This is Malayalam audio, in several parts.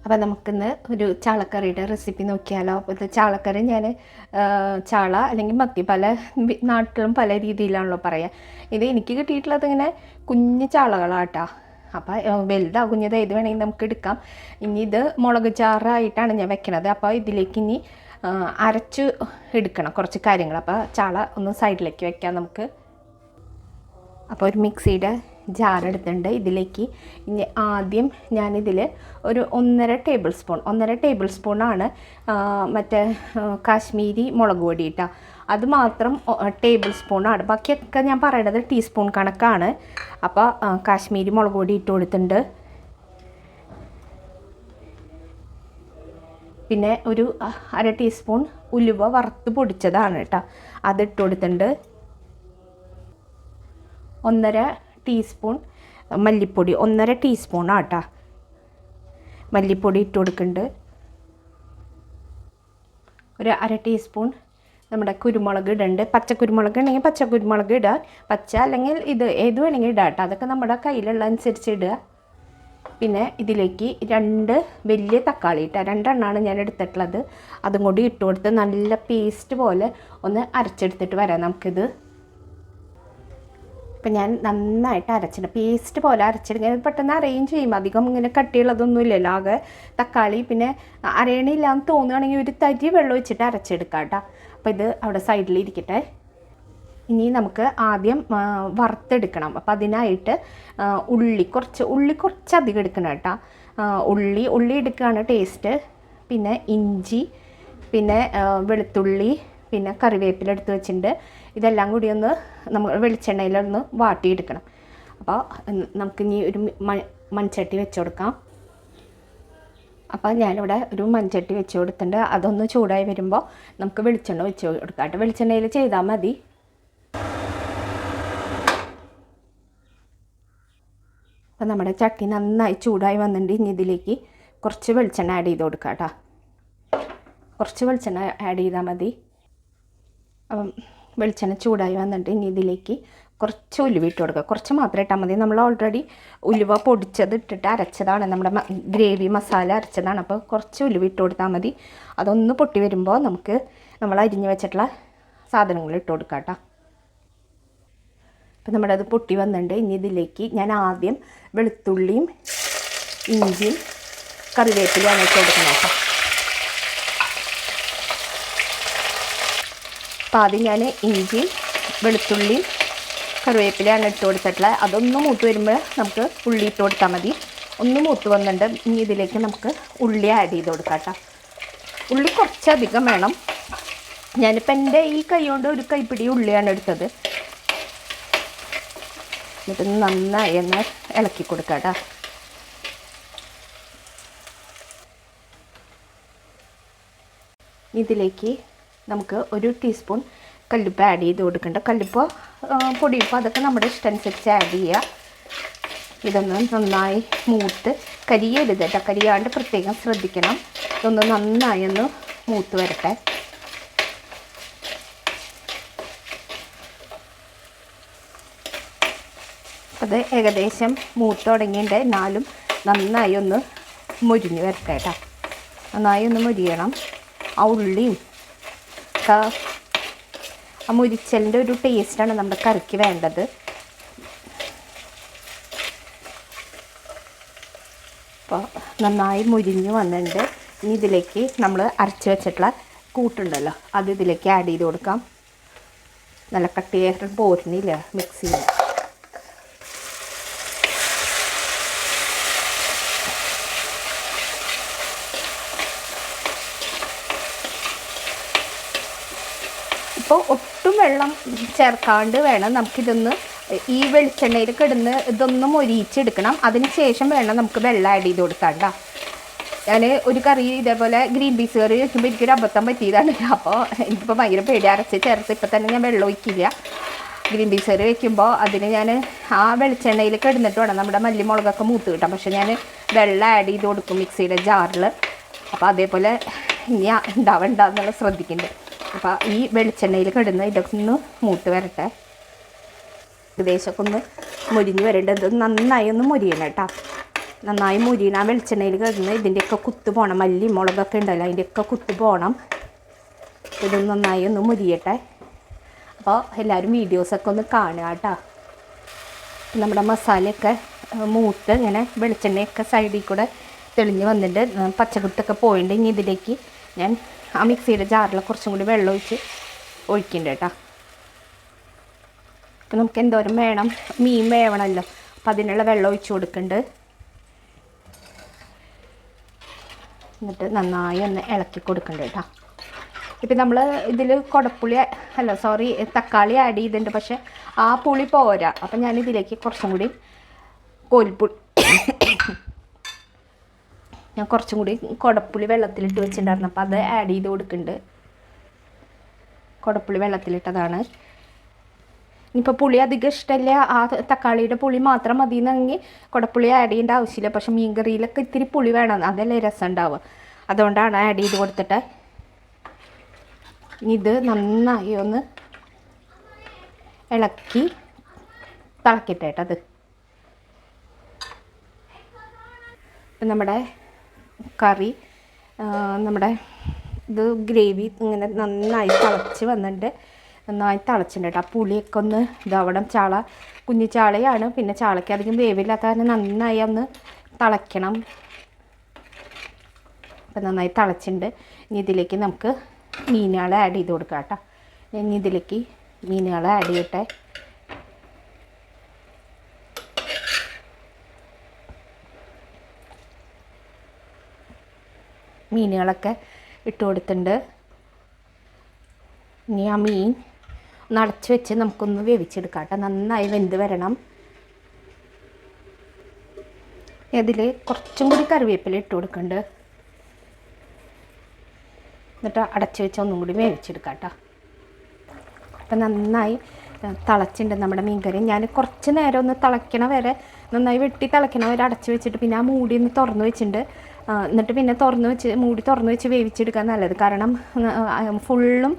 അപ്പോൾ നമുക്കിന്ന് ഒരു ചാളക്കറിയുടെ റെസിപ്പി നോക്കിയാലോ. അപ്പോൾ ഇത് ചാളക്കറി ഞാൻ ചാള അല്ലെങ്കിൽ മത്തി പല നാട്ടിലും പല രീതിയിലാണല്ലോ പറയുക. ഇത് എനിക്ക് കിട്ടിയിട്ടുള്ളത് ഇങ്ങനെ കുഞ്ഞു ചാളകളാട്ടോ. അപ്പോൾ വലുതാ കുഞ്ഞത് ഏത് വേണമെങ്കിൽ നമുക്ക് എടുക്കാം. ഇനി ഇത് മുളക് ചാറായിട്ടാണ് ഞാൻ വെക്കണത്. അപ്പോൾ ഇതിലേക്ക് ഇനി അരച്ച് എടുക്കണം കുറച്ച് കാര്യങ്ങൾ. അപ്പോൾ ചാള ഒന്ന് സൈഡിലേക്ക് വെക്കാം നമുക്ക്. അപ്പോൾ ഒരു മിക്സിയുടെ ജാർ എടുത്തിട്ടുണ്ട്. ഇതിലേക്ക് ഇനി ആദ്യം ഞാനിതിൽ ഒരു 1.5 ടേബിൾ സ്പൂണാണ് മറ്റേ കാശ്മീരി മുളക് പൊടി ഇട്ടാൽ അത് മാത്രം ടേബിൾ സ്പൂണാണ്. ബാക്കിയൊക്കെ ഞാൻ പറയണത് ടീസ്പൂൺ കണക്കാണ്. അപ്പോൾ കാശ്മീരി മുളക് പൊടി ഇട്ട് കൊടുത്തിട്ടുണ്ട്. പിന്നെ ഒരു 1/2 ടീസ്പൂൺ ഉലുവ വറുത്ത് പൊടിച്ചതാണ് കേട്ടോ, അതിട്ട് കൊടുത്തിട്ടുണ്ട്. 1.5 ടീസ്പൂൺ മല്ലിപ്പൊടി, 1.5 ടീസ്പൂണാണ് കേട്ടോ മല്ലിപ്പൊടി ഇട്ട് കൊടുക്കുന്നുണ്ട്. ഒരു 1/2 ടീസ്പൂൺ നമ്മുടെ കുരുമുളക് ഇടുന്നുണ്ട്. പച്ചക്കുരുമുളക് ഉണ്ടെങ്കിൽ പച്ചക്കുരുമുളക് ഇടുക, പച്ച അല്ലെങ്കിൽ ഇത് ഏത് വേണമെങ്കിൽ ഇടുക കേട്ടോ, അതൊക്കെ നമ്മുടെ കയ്യിലുള്ള അനുസരിച്ച് ഇടുക. പിന്നെ ഇതിലേക്ക് 2 വലിയ തക്കാളി ഇട്ട 2 എണ്ണമാണ് ഞാൻ എടുത്തിട്ടുള്ളത്. അതും കൂടി ഇട്ട് കൊടുത്ത് നല്ല പേസ്റ്റ് പോലെ ഒന്ന് അരച്ചെടുത്തിട്ട് വരാം നമുക്കിത്. ഇപ്പം ഞാൻ നന്നായിട്ട് അരച്ചിട്ട് പേസ്റ്റ് പോലെ അരച്ചെടുക്കുക. പെട്ടെന്ന് അരയും ചെയ്യും, അധികം ഇങ്ങനെ കട്ടിയുള്ളതൊന്നും ഇല്ലല്ലോ. ആകെ തക്കാളി പിന്നെ അരയണില്ലാന്ന് തോന്നുകയാണെങ്കിൽ ഒരു തരി വെള്ളം ഒഴിച്ചിട്ട് അരച്ചെടുക്കാം കേട്ടോ. അപ്പോൾ ഇത് അവിടെ സൈഡിലിരിക്കട്ടെ. ഇനി നമുക്ക് ആദ്യം വറുത്തെടുക്കണം. അപ്പോൾ അതിനായിട്ട് ഉള്ളി കുറച്ചധികം എടുക്കണം കേട്ടോ. ഉള്ളി എടുക്കുകയാണ് ടേസ്റ്റ്. പിന്നെ ഇഞ്ചി, പിന്നെ വെളുത്തുള്ളി, പിന്നെ കറിവേപ്പില എടുത്ത് വെച്ചിട്ടുണ്ട്. ഇതെല്ലാം കൂടി ഒന്ന് നമ്മൾ വെളിച്ചെണ്ണയിലൊന്ന് വാട്ടിയെടുക്കണം. അപ്പോൾ നമുക്കിനി ഒരു മൺചട്ടി വെച്ച് കൊടുക്കാം. അപ്പോൾ ഞാനിവിടെ ഒരു മൺചട്ടി വെച്ച് കൊടുത്തിട്ടുണ്ട്. അതൊന്ന് ചൂടായി വരുമ്പോൾ നമുക്ക് വെളിച്ചെണ്ണ വെച്ച് കൊടുക്കാം കേട്ടോ. വെളിച്ചെണ്ണയിൽ ചെയ്താൽ മതി. അപ്പോൾ നമ്മുടെ ചട്ടി നന്നായി ചൂടായി വന്നിട്ടുണ്ട്. ഇനി ഇതിലേക്ക് കുറച്ച് വെളിച്ചെണ്ണ ആഡ് ചെയ്ത് കൊടുക്കാം കേട്ടോ. കുറച്ച് വെളിച്ചെണ്ണ ആഡ് ചെയ്താൽ മതി. അപ്പം വെളിച്ചെണ്ണ ചൂടായി വന്നിട്ട് ഇനി ഇതിലേക്ക് കുറച്ച് ഉലുവ ഇട്ട് കൊടുക്കുക. കുറച്ച് മാത്രം ഇട്ടാൽ മതി. നമ്മൾ ഓൾറെഡി ഉലുവ പൊടിച്ചത് ഇട്ടിട്ട് അരച്ചതാണ്, നമ്മുടെ ഗ്രേവി മസാല അരച്ചതാണ്. അപ്പോൾ കുറച്ച് ഉലുവ ഇട്ട് കൊടുത്താൽ മതി. അതൊന്ന് പൊട്ടി വരുമ്പോൾ നമുക്ക് നമ്മൾ അരിഞ്ഞ് വെച്ചിട്ടുള്ള സാധനങ്ങൾ ഇട്ട് കൊടുക്കാം കേട്ടോ. അപ്പോൾ നമ്മുടെ അത് പൊട്ടി വന്നിട്ടുണ്ട്. ഇനി ഇതിലേക്ക് ഞാൻ ആദ്യം വെളുത്തുള്ളിയും ഇഞ്ചിയും കറിവേപ്പിലയാണ് ഇട്ട് കൊടുക്കണം കേട്ടോ. അപ്പോൾ ആദ്യം ഞാൻ ഇഞ്ചി വെളുത്തുള്ളി കറിവേപ്പിലയാണ് ഇട്ട് കൊടുത്തിട്ടുള്ളത്. അതൊന്ന് മൂത്ത് വരുമ്പോൾ നമുക്ക് ഉള്ളി ഇട്ട് കൊടുത്താൽ മതി. ഒന്ന് മൂത്ത് വന്നിട്ടുണ്ട്. ഇനി ഇതിലേക്ക് നമുക്ക് ഉള്ളി ആഡ് ചെയ്ത് കൊടുക്കാം കേട്ടോ. ഉള്ളി കുറച്ചധികം വേണം. ഞാനിപ്പോൾ എൻ്റെ ഈ കൈ കൊണ്ട് ഒരു കൈപ്പിടി ഉള്ളിയാണ് എടുത്തത്. എന്നിട്ട് നന്നായി ഒന്ന് ഇളക്കി കൊടുക്കാം കേട്ടോ. ഇതിലേക്ക് നമുക്ക് 1 ടീസ്പൂൺ കല്ലുപ്പ് ആഡ് ചെയ്ത് കൊടുക്കേണ്ട. കല്ലുപ്പ് പൊടിയുപ്പ് അതൊക്കെ നമ്മുടെ ഇഷ്ടമനുസരിച്ച് ആഡ് ചെയ്യുക. ഇതൊന്ന് നന്നായി മൂത്ത് കരിയരുത് കേട്ടോ, കരിയാണ്ട് പ്രത്യേകം ശ്രദ്ധിക്കണം. ഇതൊന്ന് നന്നായി ഒന്ന് മൂത്ത് വരട്ടെ. അത് ഏകദേശം മൂത്ത് തുടങ്ങിയിട്ട് എന്നാലും നന്നായി ഒന്ന് മുരിഞ്ഞ് വരട്ടെ കേട്ടോ. നന്നായി ഒന്ന് മുരിയണം. ആ ഉള്ളിയും ആ മുരിച്ചലിൻ്റെ ഒരു ടേസ്റ്റാണ് നമ്മുടെ കറിക്ക് വേണ്ടത്. അപ്പോൾ നന്നായി മുരിഞ്ഞ് വന്നിട്ടുണ്ട്. ഇനി ഇതിലേക്ക് നമ്മൾ അരച്ച് വെച്ചിട്ടുള്ള കൂട്ടുണ്ടല്ലോ അത് ഇതിലേക്ക് ആഡ് ചെയ്ത് കൊടുക്കാം. നല്ല കട്ടിയായിട്ട് പോരുന്നില്ല മിക്സിയിൽ. ഇപ്പോൾ ഒട്ടും വെള്ളം ചേർക്കാണ്ട് വേണം നമുക്കിതൊന്ന് ഈ വെളിച്ചെണ്ണയിൽ കിടന്ന് ഇതൊന്ന് മൊരിയിച്ചെടുക്കണം. അതിന് ശേഷം വേണം നമുക്ക് വെള്ളം ആഡ് ചെയ്ത് കൊടുക്കാണ്ട. ഞാൻ ഒരു കറി ഇതേപോലെ ഗ്രീൻ പീസ് കറി വെക്കുമ്പോൾ എനിക്കൊരു അബദ്ധം പറ്റിയതാണ്. അപ്പോൾ എനിക്കിപ്പോൾ ഭയങ്കര പേടി അരച്ച് ചേർത്ത് ഇപ്പം തന്നെ ഞാൻ വെള്ളം ഒഴിക്കില്ല. ഗ്രീൻ പീസ് കറി വെക്കുമ്പോൾ അതിന് ഞാൻ ആ വെളിച്ചെണ്ണയിൽ കിടന്നിട്ട് വേണം നമ്മുടെ മല്ലിമുളകൊക്കെ മൂത്ത് കിട്ടാം. പക്ഷേ ഞാൻ വെള്ളം ആഡ് ചെയ്ത് കൊടുക്കും മിക്സിയുടെ ജാറിൽ. അപ്പോൾ അതേപോലെ ഇനി ഉണ്ടാവണ്ടെന്നുള്ള ശ്രദ്ധിക്കുന്നുണ്ട്. അപ്പോൾ ഈ വെളിച്ചെണ്ണയിൽ കിടന്ന് ഇതൊക്കെ ഒന്ന് മൂത്ത് വരട്ടെ. ഏകദേശമൊക്കെ ഒന്ന് മുരിഞ്ഞ് വരേണ്ടത് നന്നായി ഒന്ന് മുരിയണം കേട്ടോ. നന്നായി മുരിയണം. ആ വെളിച്ചെണ്ണയിൽ കിടന്ന് ഇതിൻ്റെയൊക്കെ കുത്ത് പോകണം. മല്ലി മുളകൊക്കെ ഉണ്ടല്ലോ അതിൻ്റെയൊക്കെ കുത്ത് പോകണം. ഇത് നന്നായി ഒന്ന് മുരിയട്ടെ. അപ്പോൾ എല്ലാവരും വീഡിയോസൊക്കെ ഒന്ന് കാണുക കേട്ടോ. നമ്മുടെ മസാലയൊക്കെ മൂത്ത് ഇങ്ങനെ വെളിച്ചെണ്ണയൊക്കെ സൈഡിൽ കൂടെ തെളിഞ്ഞ് വന്നിട്ട് പച്ചക്കുത്തൊക്കെ പോയിട്ടുണ്ട്. ഇനി ഇതിലേക്ക് ഞാൻ ആ മിക്സിയുടെ ജാറിൽ കുറച്ചും കൂടി വെള്ളം ഒഴിക്കുന്നുണ്ട് കേട്ടോ. അപ്പം നമുക്ക് എന്തോരം വേണം, മീൻ വേവണമല്ലോ, അപ്പം അതിനുള്ള വെള്ളം ഒഴിച്ച് കൊടുക്കുന്നുണ്ട്. എന്നിട്ട് നന്നായി ഒന്ന് ഇളക്കി കൊടുക്കുന്നുണ്ട് കേട്ടോ. ഇപ്പം നമ്മൾ ഇതിൽ തക്കാളി ആഡ് ചെയ്തിട്ടുണ്ട്, പക്ഷേ ആ പുളി പോരാ. അപ്പം ഞാനിതിലേക്ക് കുറച്ചും കൂടി ഞാൻ കുറച്ചും കൂടി കുടപ്പുളി വെള്ളത്തിലിട്ട് വെച്ചിട്ടുണ്ടായിരുന്നു. അപ്പോൾ അത് ആഡ് ചെയ്ത് കൊടുക്കുന്നുണ്ട്. കുടപ്പുളി വെള്ളത്തിലിട്ടതാണ്. ഇനിയിപ്പോൾ പുളി അധികം ഇഷ്ടമല്ല, ആ തക്കാളിയുടെ പുളി മാത്രം മതി എന്നെങ്കിൽ കുടപ്പുളി ആഡ് ചെയ്യേണ്ട ആവശ്യമില്ല. പക്ഷെ മീൻ കറിയിലൊക്കെ ഇത്തിരി പുളി വേണം, അതല്ലേ രസം ഉണ്ടാവുക. അതുകൊണ്ടാണ് ആഡ് ചെയ്ത് കൊടുത്തിട്ട്. ഇത് നന്നായി ഒന്ന് ഇളക്കി തിളക്കട്ടെ. ഇപ്പം നമ്മുടെ കറി, നമ്മുടെ ഇത് ഗ്രേവി ഇങ്ങനെ നന്നായി തിളച്ച് വന്നിട്ട് നന്നായി തിളച്ചിട്ടുണ്ട് കേട്ടോ. ആ പുളിയൊക്കെ ഒന്ന് ഇതവിടെ കുഞ്ഞു ചാളയാണ്, പിന്നെ ചാളയ്ക്ക് അധികം വേവില്ലാത്ത കാരണം നന്നായി ഒന്ന് തിളയ്ക്കണം. അപ്പം നന്നായി തിളച്ചിട്ടുണ്ട്. ഇനി ഇതിലേക്ക് നമുക്ക് മീനുകൾ ആഡ് ചെയ്ത് കൊടുക്കാം കേട്ടോ. ഇനി ഇതിലേക്ക് മീനുകൾ ആഡ് ചെയ്യട്ടെ. മീനുകളൊക്കെ ഇട്ട് കൊടുത്തിട്ടുണ്ട്. ഇനി ആ മീൻ ഒന്ന് അടച്ച് വെച്ച് നമുക്കൊന്ന് വേവിച്ചെടുക്കാം കേട്ടോ. നന്നായി വെന്ത് വരണം. ഇതിൽ കുറച്ചും കൂടി കറിവേപ്പില ഇട്ട് കൊടുക്കുന്നുണ്ട്. എന്നിട്ട് അടച്ച് വെച്ച് ഒന്നും കൂടി വേവിച്ചെടുക്കാം കേട്ടോ. അപ്പം നന്നായി തിളച്ചിട്ടുണ്ട് നമ്മുടെ മീൻകറി. ഞാൻ കുറച്ച് നേരം ഒന്ന് തിളയ്ക്കണ വരെ, നന്നായി വെട്ടി തിളയ്ക്കണ വരെ അടച്ച് വെച്ചിട്ട് പിന്നെ ആ മൂടി ഒന്ന് തുറന്ന് വെച്ചിട്ടുണ്ട്. എന്നിട്ട് പിന്നെ മൂടി തുറന്ന് വെച്ച് വേവിച്ചെടുക്കാൻ നല്ലത്. കാരണം ഫുള്ളും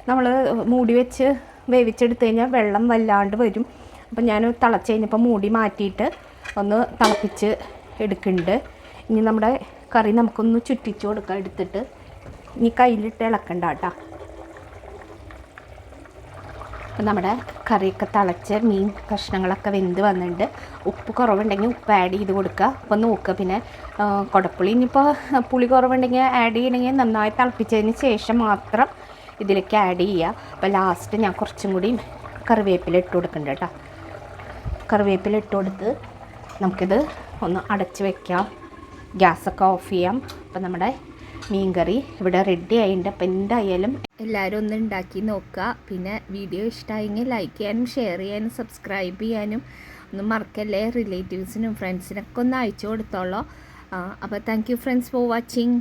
നമ്മൾ മൂടി വെച്ച് വേവിച്ചെടുത്ത് കഴിഞ്ഞാൽ വെള്ളം വല്ലാണ്ട് വരും. അപ്പം ഞാൻ തിളച്ച് കഴിഞ്ഞപ്പോൾ മൂടി മാറ്റിയിട്ട് ഒന്ന് തിളപ്പിച്ച് എടുക്കുന്നുണ്ട്. ഇനി നമ്മുടെ കറി നമുക്കൊന്ന് ചുറ്റിച്ച് കൊടുക്കാം എടുത്തിട്ട്. ഇനി കയ്യിലിട്ട് ഇളക്കണ്ട കേട്ടോ. അപ്പം നമ്മുടെ കറിയൊക്കെ തിളച്ച് മീൻ കഷ്ണങ്ങളൊക്കെ വെന്ത് വന്നിട്ടുണ്ട്. ഉപ്പ് കുറവുണ്ടെങ്കിൽ ഉപ്പ് ആഡ് ചെയ്ത് കൊടുക്കുക. അപ്പം നോക്കുക. പിന്നെ കുടപ്പുളി ഇനിയിപ്പോൾ പുളി കുറവുണ്ടെങ്കിൽ ആഡ് ചെയ്യണമെങ്കിൽ നന്നായി തിളപ്പിച്ചതിന് ശേഷം മാത്രം ഇതിലേക്ക് ആഡ് ചെയ്യുക. അപ്പോൾ ലാസ്റ്റ് ഞാൻ കുറച്ചും കൂടി കറിവേപ്പില ഇട്ട് കൊടുക്കുന്നുണ്ട് കേട്ടോ. കറിവേപ്പില ഇട്ട് കൊടുത്ത് നമുക്കിത് ഒന്ന് അടച്ച് വയ്ക്കാം. ഗ്യാസൊക്കെ ഓഫ് ചെയ്യാം. അപ്പം നമ്മുടെ മീൻകറി ഇവിടെ റെഡി ആയിട്ടുണ്ട്. അപ്പം എന്തായാലും എല്ലാവരും ഒന്ന് ഉണ്ടാക്കി നോക്കുക. പിന്നെ വീഡിയോ ഇഷ്ടമായെങ്കിൽ ലൈക്ക് ചെയ്യാനും ഷെയർ ചെയ്യാനും സബ്സ്ക്രൈബ് ചെയ്യാനും ഒന്നും മറക്കല്ലേ. റിലേറ്റീവ്സിനും ഫ്രണ്ട്സിനൊക്കെ ഒന്ന് അയച്ചു കൊടുത്തോളൂ. അപ്പോൾ thank you friends for watching.